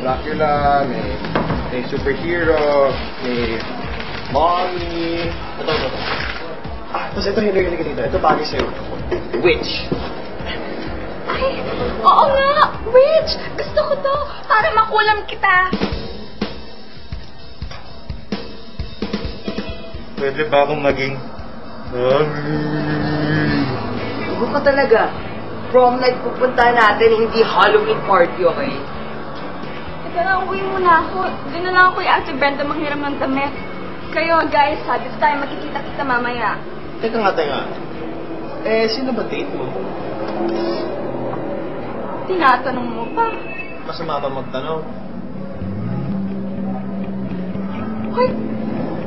Dracula, may superhero, may mommy. Ito. Tapos ito, hindi ka dito. Ito bagay sa'yo. Witch. Ay, oo nga! Witch! Gusto ko to! Para makulam kita! Pwede ba akong maging Ibo ka talaga. Prom night pupunta natin, hindi Halloween party, okay? Teka na, uwi muna ako. Doon na lang ako yung Ate Brenda manghiram ng damit. Kayo, guys, ha? Dito tayo magkikita-kita mamaya. Teka. Sino ba date mo? Tinatanong mo pa. Masama ba magtanong? Hoy,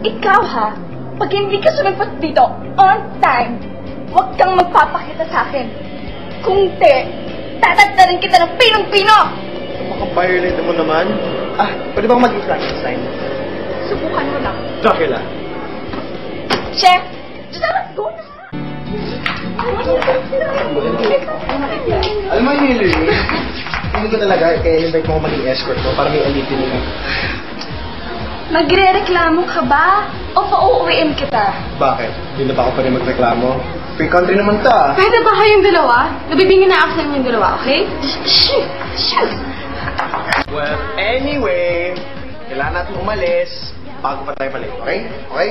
ikaw ha? Pag hindi ka sumipat dito on time, huwag kang magpapakita sa akin. Kung te, tatagdarin kita ng pinong-pino! Maka-violate mo naman. Pwede bang maging Frankenstein? Subukan mo lang. Dracula. Chef, let's go na! Alam mo yung Hillary, hindi ko talaga, kaya invite mo ako maging escort mo para may alipin nila. Magre-reklamo ka ba? O pauuwiin kita? Bakit? Hindi na ba ako pa rin magreklamo? Free country naman ta. Pwede ba kayong dalawa? Nabibingin na ako sa inyong dalawa, okay? Shoot! Well, anyway, kailangan natin umalis bago pa tayo balik, okay? Okay?